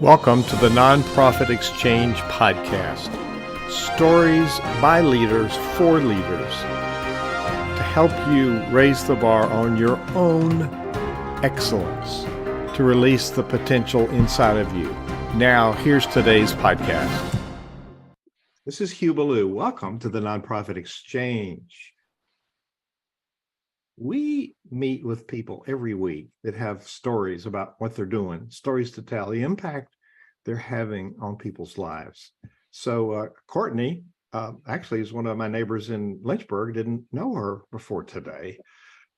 Welcome to the Nonprofit Exchange Podcast. Stories by leaders for leaders to help you raise the bar on your own excellence, to release the potential inside of you. Now, here's today's podcast. This is Hugh Ballou. Welcome to the Nonprofit Exchange. We meet with people every week that have stories about what they're doing, stories to tell, the impact they're having on people's lives. So Courtney actually is one of my neighbors in Lynchburg. Didn't know her before today,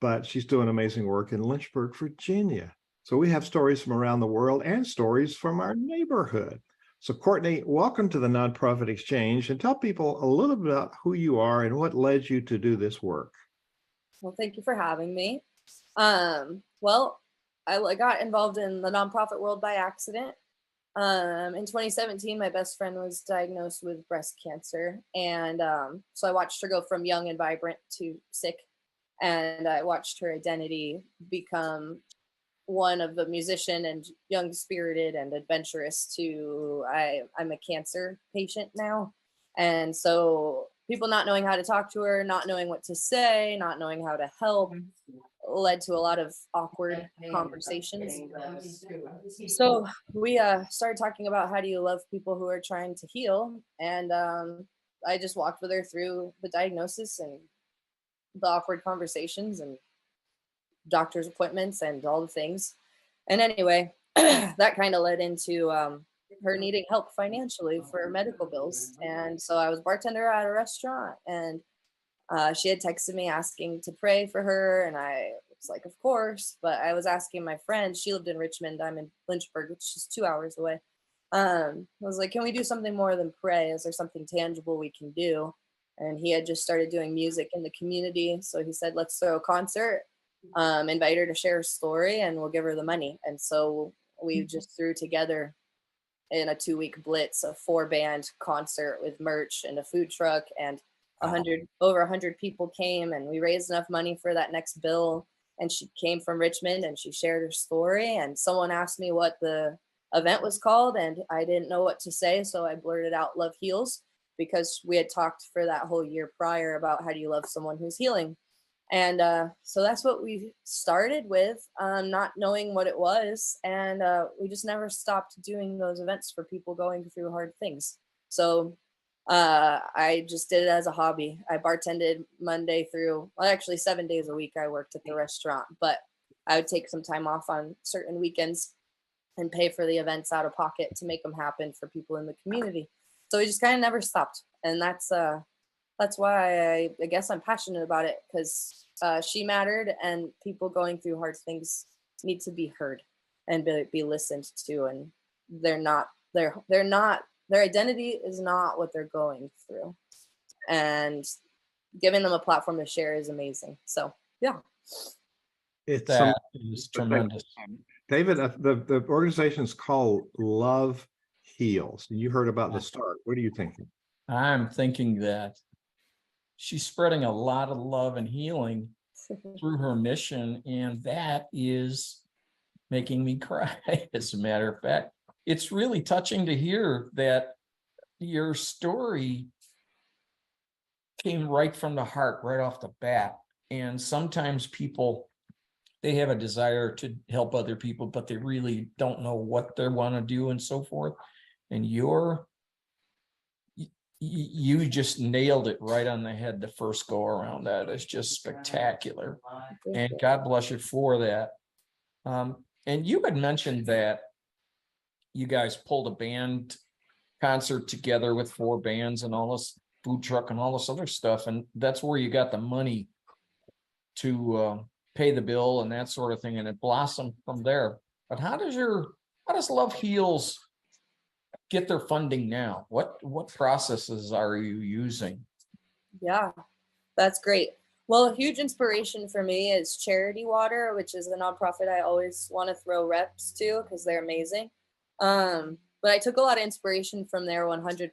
but she's doing amazing work in Lynchburg, Virginia. So we have stories from around the world and stories from our neighborhood. So Courtney, welcome to the Nonprofit Exchange, and tell people a little bit about who you are and what led you to do this work. Well, thank you for having me. Well, I got involved in the nonprofit world by accident. In 2017, my best friend was diagnosed with breast cancer. And so I watched her go from young and vibrant to sick. And I watched her identity become one of a musician and young spirited and adventurous to I'm a cancer patient now. And so people not knowing how to talk to her, not knowing what to say, not knowing how to help led to a lot of awkward conversations. So we started talking about how do you love people who are trying to heal. And I just walked with her through the diagnosis and the awkward conversations and doctor's appointments and all the things. And anyway, that kind of led into her needing help financially for medical bills. And so I was bartender at a restaurant, and she had texted me asking to pray for her. And I was like, of course. But I was asking my friend, she lived in Richmond, I'm in Lynchburg, which is 2 hours away. I was like, can we do something more than pray? Is there something tangible we can do? And he had just started doing music in the community. So he said, let's throw a concert, invite her to share her story, and we'll give her the money. And so we just threw together in a 2-week blitz a 4-band concert with merch and a food truck, and over 100 people came, and we raised enough money for that next bill. And she came from Richmond and she shared her story, and someone asked me what the event was called, and I didn't know what to say, so I blurted out Love Heals, because we had talked for that whole year prior about how do you love someone who's healing. And so that's what we started with, not knowing what it was. And we just never stopped doing those events for people going through hard things. So I just did it as a hobby. I bartended Monday through, well, actually 7 days a week I worked at the restaurant, but I would take some time off on certain weekends and pay for the events out of pocket to make them happen for people in the community. So we just kind of never stopped. And that's why I guess I'm passionate about it, because she mattered, and people going through hard things need to be heard and be listened to. And their identity is not what they're going through, and giving them a platform to share is amazing. So yeah, That is tremendous. David, the organization is called Love Heals. You heard about the start. What are you thinking? I'm thinking that she's spreading a lot of love and healing through her mission, and that is making me cry. As a matter of fact, it's really touching to hear that your story came right from the heart, right off the bat. And sometimes people, they have a desire to help other people, but they really don't know what they want to do and so forth. And you just nailed it right on the head the first go around. That is just spectacular. And God bless you for that. And you had mentioned that you guys pulled a band concert together with 4 bands and all this food truck and all this other stuff. And that's where you got the money to pay the bill and that sort of thing. And it blossomed from there. But how does Love Heals get their funding now? What processes are you using? Yeah, that's great. Well, a huge inspiration for me is Charity Water, which is a nonprofit I always want to throw reps to because they're amazing. But I took a lot of inspiration from their 100%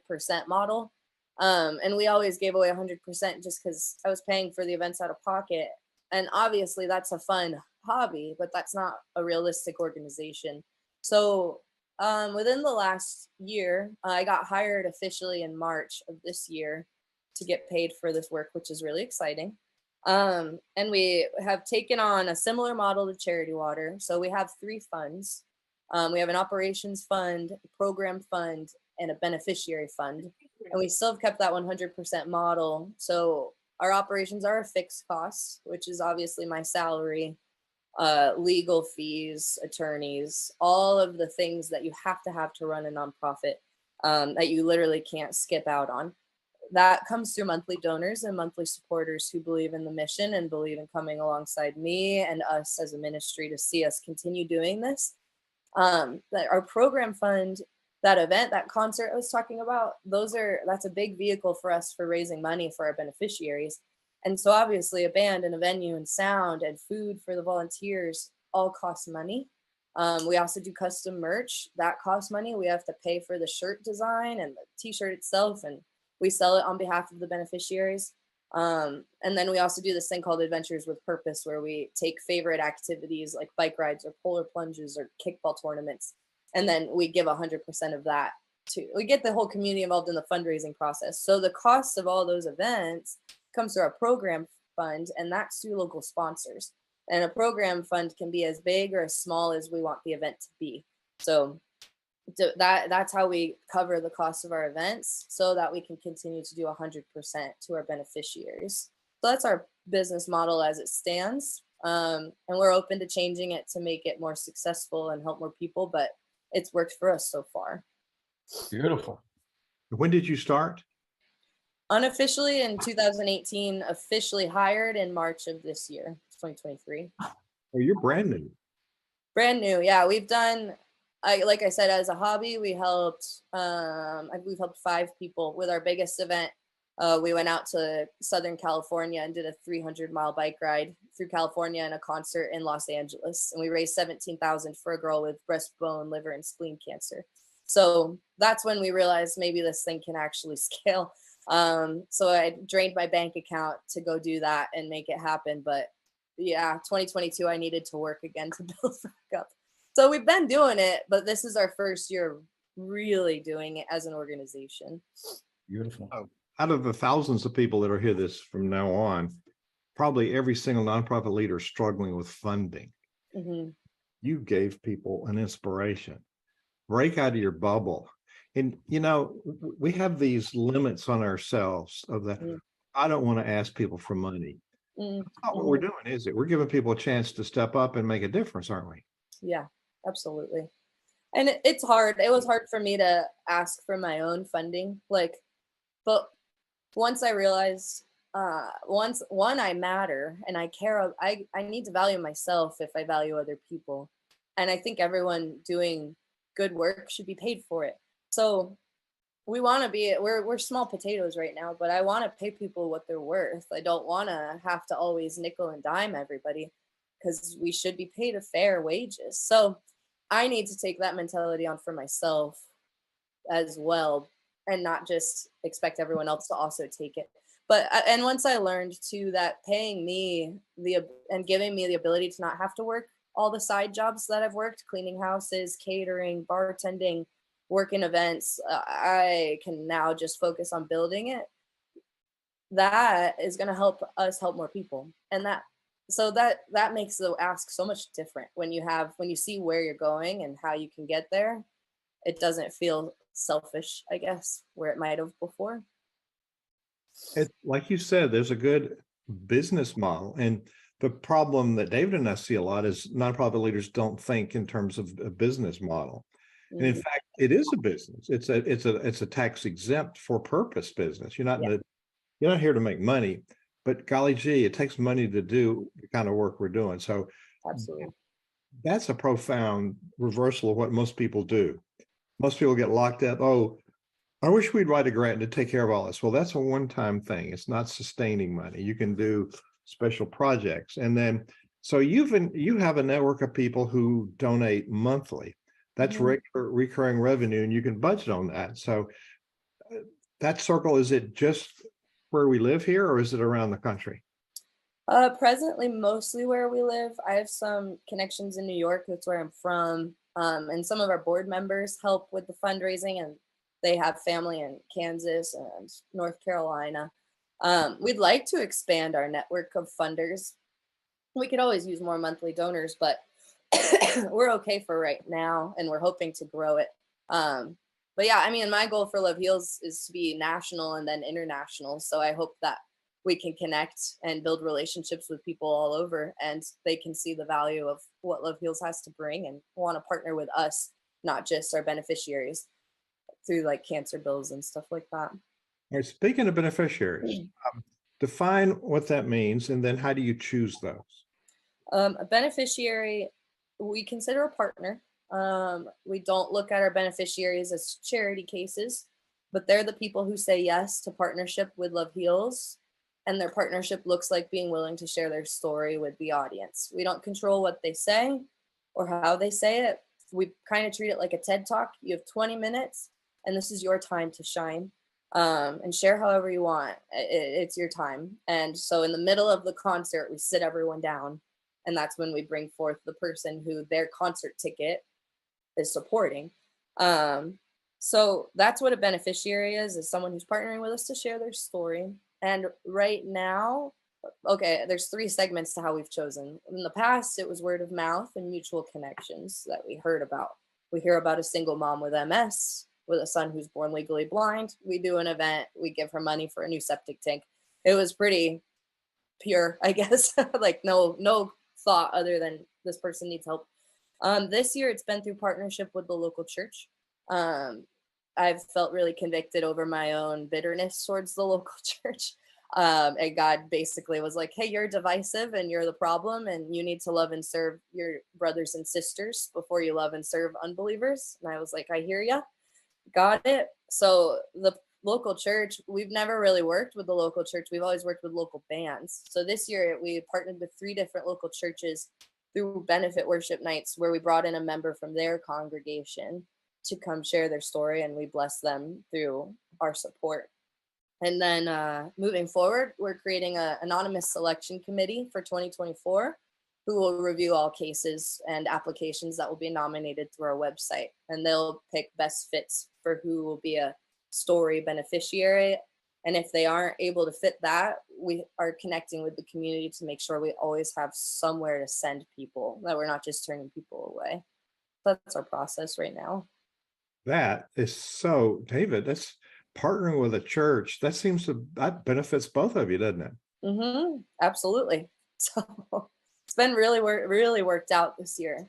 model. And we always gave away 100% just because I was paying for the events out of pocket. And obviously that's a fun hobby, but that's not a realistic organization. So Within the last year, I got hired officially in March of this year to get paid for this work, which is really exciting. And we have taken on a similar model to Charity Water. So we have 3 funds. We have an operations fund, a program fund, and a beneficiary fund. And we still have kept that 100% model. So our operations are a fixed cost, which is obviously my salary, legal fees, attorneys, all of the things that you have to run a nonprofit, that you literally can't skip out on. That comes through monthly donors and monthly supporters who believe in the mission and believe in coming alongside me and us as a ministry to see us continue doing this. That our program fund, that event, that concert I was talking about, that's a big vehicle for us for raising money for our beneficiaries. And so obviously a band and a venue and sound and food for the volunteers all cost money. We also do custom merch that costs money. We have to pay for the shirt design and the t-shirt itself, and we sell it on behalf of the beneficiaries. And then we also do this thing called Adventures with Purpose, where we take favorite activities like bike rides or polar plunges or kickball tournaments, and then we give 100% of that we get the whole community involved in the fundraising process. So the cost of all those events comes through our program fund, and that's through local sponsors. And a program fund can be as big or as small as we want the event to be. So that's how we cover the cost of our events, so that we can continue to do 100% to our beneficiaries. So that's our business model as it stands. And we're open to changing it to make it more successful and help more people, but it's worked for us so far. Beautiful. When did you start? Unofficially in 2018, officially hired in March of this year, 2023. Oh, you're brand new. Brand new. Yeah, we've done, like I said, as a hobby, we've helped 5 people with our biggest event. We went out to Southern California and did a 300-mile bike ride through California and a concert in Los Angeles. And we raised $17,000 for a girl with breast, bone, liver, and spleen cancer. So that's when we realized maybe this thing can actually scale. So I drained my bank account to go do that and make it happen. But yeah, 2022, I needed to work again to build back up. So we've been doing it, but this is our first year really doing it as an organization. Beautiful. Out of the thousands of people that are hear this from now on, probably every single nonprofit leader is struggling with funding. Mm-hmm. You gave people an inspiration. Break out of your bubble. And, we have these limits on ourselves of that. Mm-hmm. I don't want to ask people for money. Mm-hmm. That's not what we're doing, is it? We're giving people a chance to step up and make a difference, aren't we? Yeah, absolutely. And it's hard. It was hard for me to ask for my own funding. But once I realized, I matter and I care, I need to value myself if I value other people. And I think everyone doing good work should be paid for it. So we want to we're small potatoes right now, but I want to pay people what they're worth. I don't want to have to always nickel and dime everybody, because we should be paid a fair wages. So I need to take that mentality on for myself as well, and not just expect everyone else to also take it. And once I learned too that paying me and giving me the ability to not have to work all the side jobs that I've worked, cleaning houses, catering, bartending, working events, I can now just focus on building it. That is going to help us help more people. And that makes the ask so much different when you see where you're going and how you can get there. It doesn't feel selfish, I guess, where it might have before. It's like you said, there's a good business model. And the problem that David and I see a lot is nonprofit leaders don't think in terms of a business model. Mm-hmm. And in fact, it is a business. It's a tax exempt for purpose business. You're not here to make money, but golly gee, it takes money to do the kind of work we're doing. So absolutely, that's a profound reversal of what most people do. Most people get locked up. Oh, I wish we'd write a grant to take care of all this. Well, that's a one-time thing. It's not sustaining money. You can do special projects. And then, so you have a network of people who donate monthly. That's regular recurring revenue, and you can budget on that. So that circle, is it just where we live here, or is it around the country? Presently, mostly where we live. I have some connections in New York. That's where I'm from. And some of our board members help with the fundraising, and they have family in Kansas and North Carolina. We'd like to expand our network of funders. We could always use more monthly donors, but we're okay for right now, and we're hoping to grow it. But yeah, I mean, my goal for Love Heals is to be national and then international. So I hope that we can connect and build relationships with people all over, and they can see the value of what Love Heals has to bring and want to partner with us, not just our beneficiaries through like cancer bills and stuff like that. All right, speaking of beneficiaries, define what that means, and then how do you choose those? A beneficiary, we consider a partner. We don't look at our beneficiaries as charity cases, but they're the people who say yes to partnership with Love Heals. And their partnership looks like being willing to share their story with the audience. We don't control what they say or how they say it. We kind of treat it like a TED Talk. You have 20 minutes, and this is your time to shine, and share however you want. It's your time. And so in the middle of the concert, we sit everyone down, and that's when we bring forth the person who their concert ticket is supporting. So that's what a beneficiary is someone who's partnering with us to share their story. And right now, okay, there's 3 segments to how we've chosen. In the past, it was word of mouth and mutual connections that we heard about. We hear about a single mom with MS, with a son who's born legally blind. We do an event, we give her money for a new septic tank. It was pretty pure, I guess. Like no thought other than this person needs help. This year, it's been through partnership with the local church. I've felt really convicted over my own bitterness towards the local church. And God basically was like, hey, you're divisive and you're the problem, and you need to love and serve your brothers and sisters before you love and serve unbelievers. And I was like, I hear ya. Got it. So the local church, we've never really worked with the local church. We've always worked with local bands. So this year we partnered with 3 different local churches through benefit worship nights, where we brought in a member from their congregation to come share their story, and we bless them through our support. And then moving forward, we're creating an anonymous selection committee for 2024 who will review all cases and applications that will be nominated through our website. And they'll pick best fits for who will be a story beneficiary. And if they aren't able to fit that, we are connecting with the community to make sure we always have somewhere to send people, that we're not just turning people away. That's our process right now. That is so, David, that's partnering with a church. That benefits both of you, doesn't it? Absolutely. So it's been really worked out this year.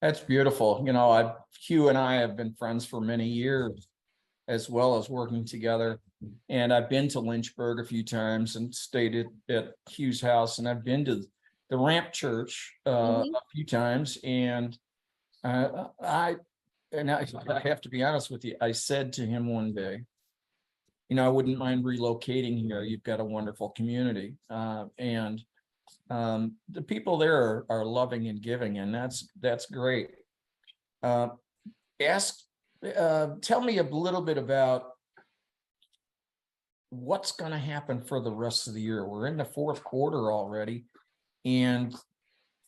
That's beautiful. Hugh and I have been friends for many years, as well as working together. And I've been to Lynchburg a few times and stayed at Hugh's house, and I've been to the Ramp Church a few times. And I have to be honest with you. I said to him one day, I wouldn't mind relocating here. You've got a wonderful community, and the people there are loving and giving, and that's great. Tell me a little bit about what's going to happen for the rest of the year. We're in the 4th quarter already, and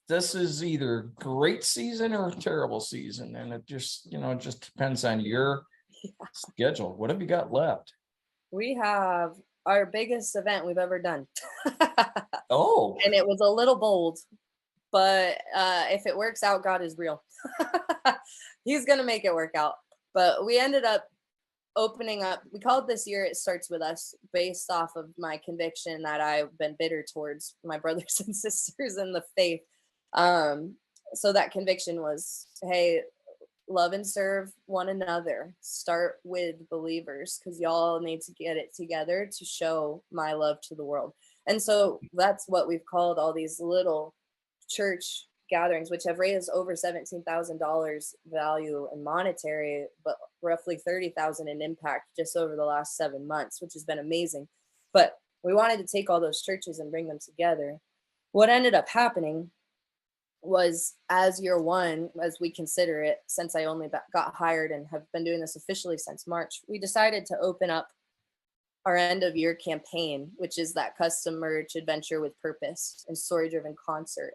this is either great season or a terrible season, and it just depends on your schedule. What have you got left? We have our biggest event we've ever done. Oh, and it was a little bold, but if it works out, God is real. He's gonna make it work out. But we ended up opening up, we called this year It Starts With Us, based off of my conviction that I've been bitter towards my brothers and sisters in the faith. So that conviction was, hey, love and serve one another. Start with believers, because y'all need to get it together to show my love to the world. And so that's what we've called all these little church gatherings, which have raised over $17,000 value in monetary, but roughly 30,000 in impact just over the last 7 months, which has been amazing. But we wanted to take all those churches and bring them together. What ended up happening was, as year 1, as we consider it, since I only got hired and have been doing this officially since March, we decided to open up our end of year campaign, which is that custom merch adventure with purpose and story driven concert.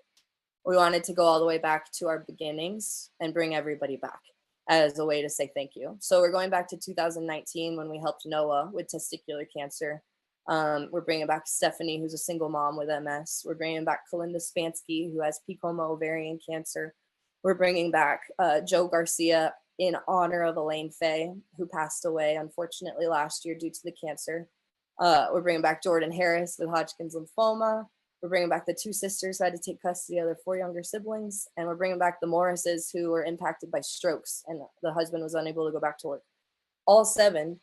We wanted to go all the way back to our beginnings and bring everybody back as a way to say thank you. So we're going back to 2019 when we helped Noah with testicular cancer. We're bringing back Stephanie, who's a single mom with MS. We're bringing back Kalinda Spansky, who has PCOMA ovarian cancer. We're bringing back Joe Garcia in honor of Elaine Faye, who passed away, unfortunately, last year due to the cancer. We're bringing back Jordan Harris with Hodgkin's lymphoma. We're bringing back the 2 sisters who had to take custody of their 4 younger siblings. And we're bringing back the Morrises who were impacted by strokes and the husband was unable to go back to work. All 7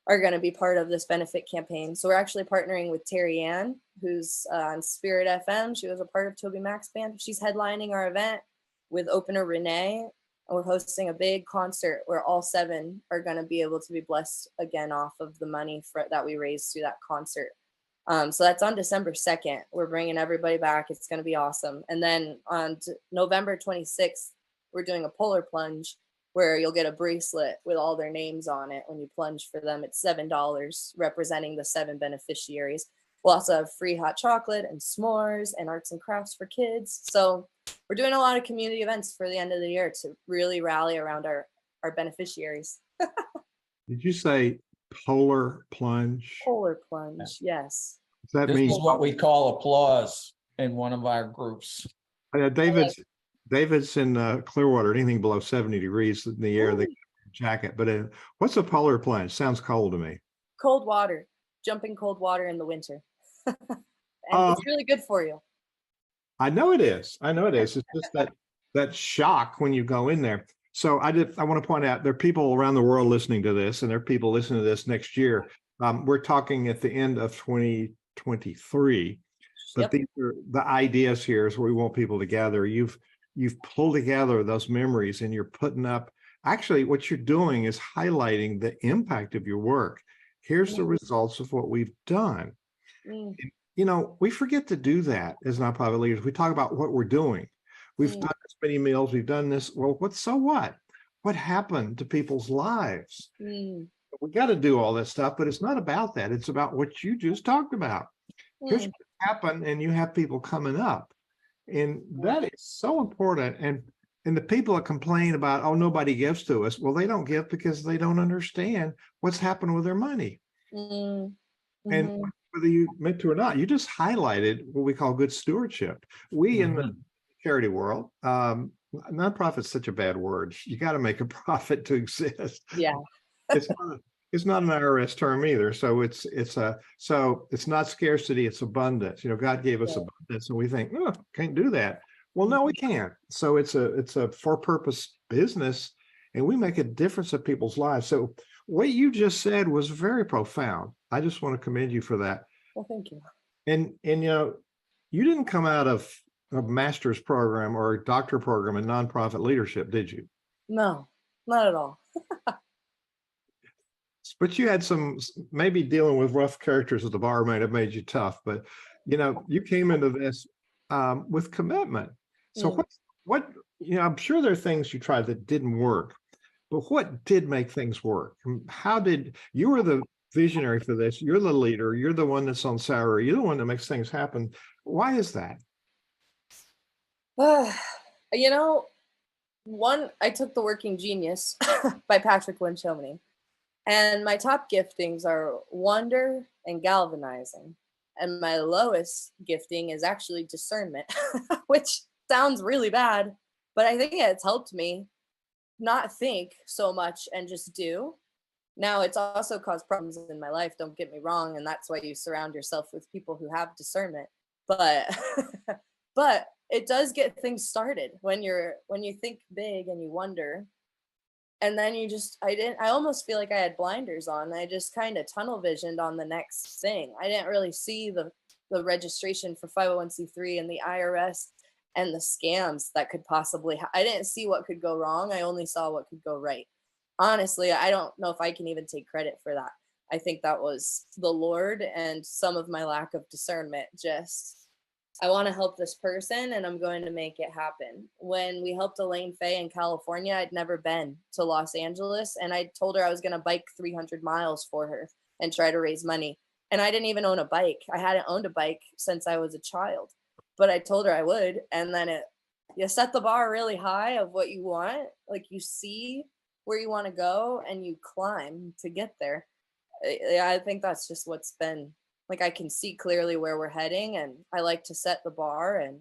are going to be part of this benefit campaign. So we're actually partnering with Terry Ann, who's on Spirit FM. She was a part of Toby Mac's band. She's headlining our event with opener Renee. And we're hosting a big concert where all 7 are going to be able to be blessed again off of the money that we raised through that concert. So that's on December 2nd. We're bringing everybody back. It's going to be awesome. And then on November 26th, we're doing a polar plunge where you'll get a bracelet with all their names on it when you plunge for them. It's $7 representing the 7 beneficiaries. We'll also have free hot chocolate and s'mores and arts and crafts for kids. So we're doing a lot of community events for the end of the year to really rally around our beneficiaries. Did you say polar plunge? Polar plunge, yes. Does that This mean is what we call applause in one of our groups. David's in Clearwater, anything below 70 degrees in the air, they get a jacket. But what's a polar plunge? Sounds cold to me. Cold water, jumping cold water in the winter. And it's really good for you. I know it is. It's just that shock when you go in there. So I want to point out there are people around the world listening to this, and there are people listening to this next year. We're talking at the end of 2023, but Yep. these are the ideas here is where we want people to gather. You've pulled together those memories and you're putting up, actually what you're doing is highlighting the impact of your work. Here's the results of what we've done. Mm. You know, we forget to do that as nonprofit leaders. We talk about what we're doing. We've done this many meals, we've done this. Well, what happened to people's lives? Mm. We got to do all that stuff, but it's not about that. It's about what you just talked about. Here's what happened, and you have people coming up. And that is so important. And the people that complain about, oh, nobody gives to us. Well, they don't give because they don't understand what's happened with their money. Mm. And Mhm. whether you meant to or not, you just highlighted what we call good stewardship. We in the charity world, nonprofit's such a bad word. You got to make a profit to exist. Yeah. It's not an IRS term either. So it's not scarcity, it's abundance. You know, God gave us abundance, and we think, oh, can't do that. Well, no, we can't. So it's a for-purpose business, and we make a difference in people's lives. So what you just said was very profound. I just want to commend you for that. Well, thank you. And you know, you didn't come out of a master's program or a doctor program in nonprofit leadership, did you? No, not at all. But you had some, maybe dealing with rough characters at the bar might have made you tough, but you know, you came into this with commitment. So what, you know, I'm sure there are things you tried that didn't work, but what did make things work? You were the visionary for this, you're the leader, you're the one that's on salary, you're the one that makes things happen. Why is that? You know, I took The Working Genius by Patrick Lynchburg. And my top giftings are wonder and galvanizing. And my lowest gifting is actually discernment, which sounds really bad, but I think it's helped me not think so much and just do. Now, it's also caused problems in my life, don't get me wrong, and that's why you surround yourself with people who have discernment. But but it does get things started when you think big and you wonder. And then I almost feel like I had blinders on. I just kind of tunnel visioned on the next thing. I didn't really see the registration for 501c3 and the IRS and the scams that could possibly, I didn't see what could go wrong. I only saw what could go right. Honestly, I don't know if I can even take credit for that. I think that was the Lord and some of my lack of discernment. I want to help this person and I'm going to make it happen. When we helped Elaine Faye in California, I'd never been to Los Angeles, and I told her I was going to bike 300 miles for her and try to raise money. And I didn't even own a bike. I hadn't owned a bike since I was a child, but I told her I would. And then you set the bar really high of what you want, like you see where you want to go and you climb to get there. I think that's just what's been like, I can see clearly where we're heading, and I like to set the bar, and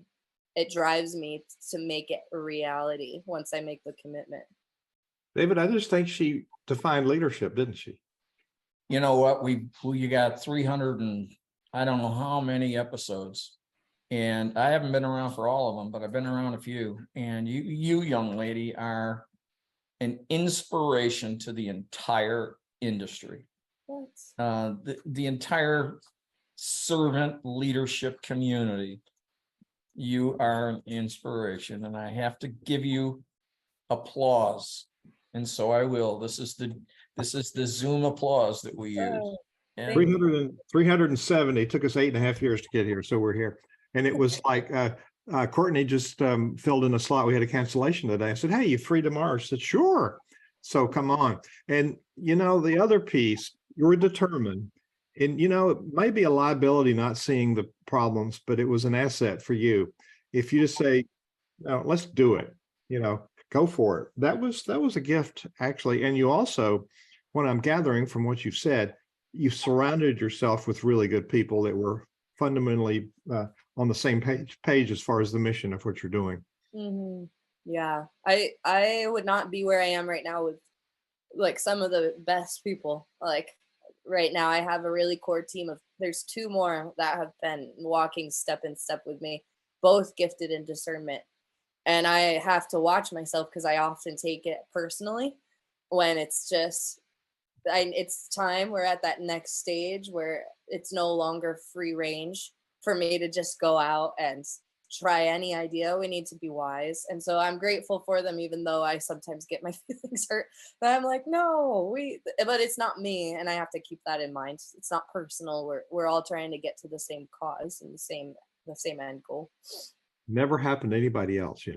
it drives me to make it a reality once I make the commitment. David, I just think she defined leadership, didn't she? You know what, you got 300 and I don't know how many episodes. And I haven't been around for all of them, but I've been around a few. And you young lady are an inspiration to the entire industry. The entire servant leadership community. You are an inspiration, and I have to give you applause. And so I will. This is the Zoom applause that we use. And 370, took us 8.5 years to get here. So we're here. And it was like, Courtney just filled in a slot. We had a cancellation today. I said, hey, you free tomorrow? She said, sure. So come on. And, the other piece, you were determined. And, it may be a liability not seeing the problems, but it was an asset for you. If you just say, no, let's do it, go for it. That was a gift, actually. And you also, what I'm gathering from what you've said, you surrounded yourself with really good people that were fundamentally on the same page as far as the mission of what you're doing. Mm-hmm. Yeah, I would not be where I am right now with like some of the best people. Like right now, I have a really core team of, there's 2 more that have been walking step in step with me, both gifted in discernment. And I have to watch myself because I often take it personally when it's just, it's time. We're at that next stage where it's no longer free range for me to just go out and try any idea. We need to be wise. And so I'm grateful for them, even though I sometimes get my feelings hurt. But I'm like, no, but it's not me. And I have to keep that in mind. It's not personal. We're all trying to get to the same cause and the same end goal. Never happened to anybody else, Yeah,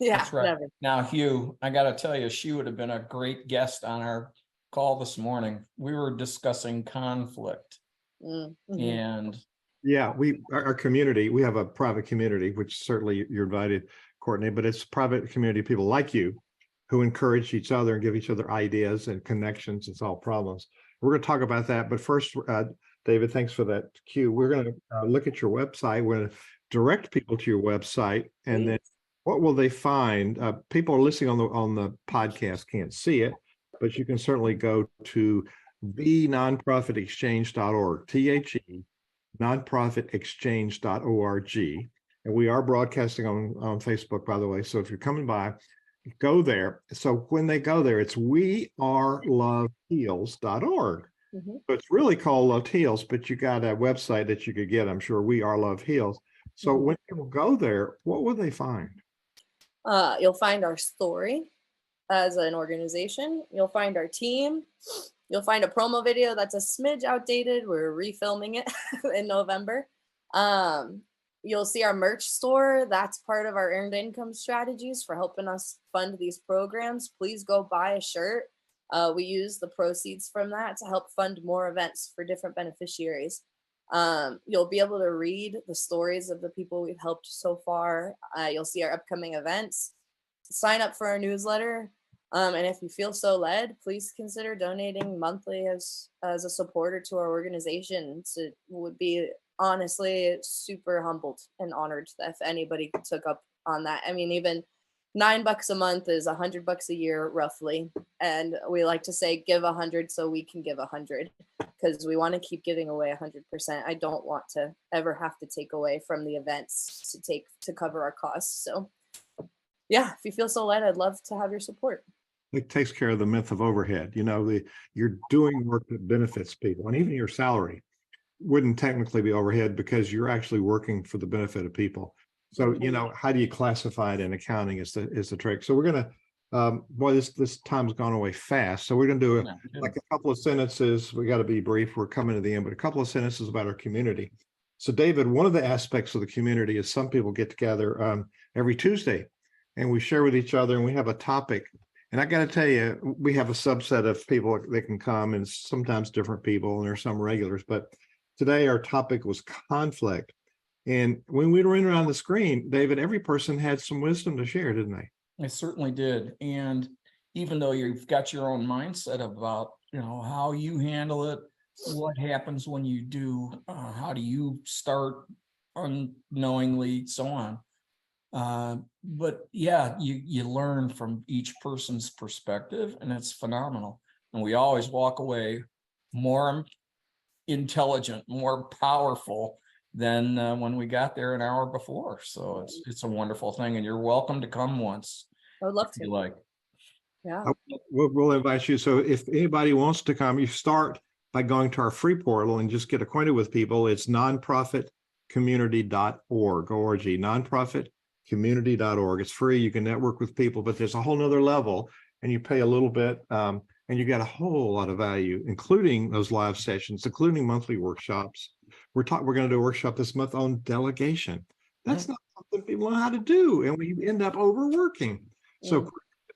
that's right. Never. Now, Hugh, I got to tell you, she would have been a great guest on our call this morning. We were discussing conflict. Mm-hmm. And yeah, our community, we have a private community, which certainly you're invited, Courtney, but it's a private community of people like you who encourage each other and give each other ideas and connections and solve problems. We're going to talk about that. But first, David, thanks for that cue. We're going to look at your website. We're going to direct people to your website. And then what will they find? People are listening on the podcast can't see it, but you can certainly go to thenonprofitexchange.org, THE, nonprofitexchange.org. And we are broadcasting on Facebook, by the way. So if you're coming by, go there. So when they go there, it's weareloveheals.org. Mm-hmm. So it's really called Love Heals, but you got a website that you could get, I'm sure, We Are Love Heals. So when people go there, what will they find? You'll find our story as an organization. You'll find our team. You'll find a promo video that's a smidge outdated. We're refilming it in November. You'll see our merch store. That's part of our earned income strategies for helping us fund these programs. Please go buy a shirt. We use the proceeds from that to help fund more events for different beneficiaries. You'll be able to read the stories of the people we've helped so far. You'll see our upcoming events. Sign up for our newsletter. And if you feel so led, please consider donating monthly as a supporter to our organization. It would be honestly super humbled and honored if anybody took up on that. I mean, even $9 a month is $100 a year, roughly. And we like to say, give 100 so we can give 100, because we want to keep giving away 100%. I don't want to ever have to take away from the events to cover our costs. So yeah, if you feel so led, I'd love to have your support. It takes care of the myth of overhead. You're doing work that benefits people, and even your salary wouldn't technically be overhead because you're actually working for the benefit of people. So, how do you classify it in accounting is the trick. So we're going to, boy, this time's gone away fast. So we're going to do a couple of sentences. We got to be brief. We're coming to the end, but a couple of sentences about our community. So David, one of the aspects of the community is some people get together every Tuesday and we share with each other and we have a topic. And I got to tell you, we have a subset of people that can come, and sometimes different people, and there's some regulars, but today our topic was conflict. And when we were in around the screen, David, every person had some wisdom to share, didn't they? I certainly did. And even though you've got your own mindset about, how you handle it, what happens when you do, how do you start unknowingly, so on. But yeah, you learn from each person's perspective, and it's phenomenal. And we always walk away more intelligent, more powerful than when we got there an hour before. So it's a wonderful thing, and you're welcome to come once. I would love if you to. like. Yeah. We'll invite you. So if anybody wants to come, you start by going to our free portal and just get acquainted with people. It's nonprofitcommunity.org, nonprofitcommunity.org. It's free. You can network with people, but there's a whole nother level, and you pay a little bit, and you get a whole lot of value, including those live sessions, including monthly workshops. We're going to do a workshop this month on delegation. That's not something people know how to do, and we end up overworking. So it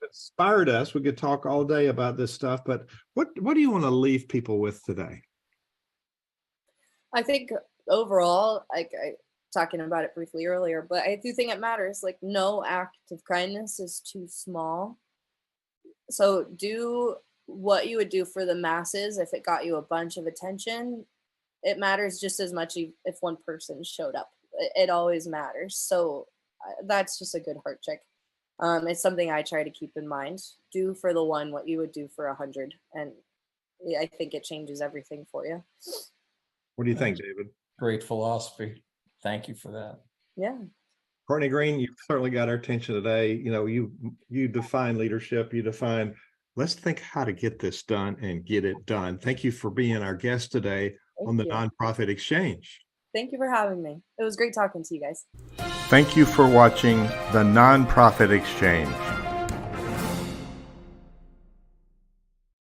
inspired us. We could talk all day about this stuff, but what do you want to leave people with today? I think overall, I talking about it briefly earlier, but I do think it matters. Like, no act of kindness is too small. So do what you would do for the masses. If it got you a bunch of attention, it matters just as much if one person showed up. It always matters. So that's just a good heart check. It's something I try to keep in mind. Do for the one what you would do for 100. And I think it changes everything for you. What do you think, David? Great philosophy. Thank you for that. Yeah. Courtney Green, you've certainly got our attention today. You define leadership. You define, let's think how to get this done and get it done. Thank you for being our guest today on the Nonprofit Exchange. Thank you for having me. It was great talking to you guys. Thank you for watching the Nonprofit Exchange.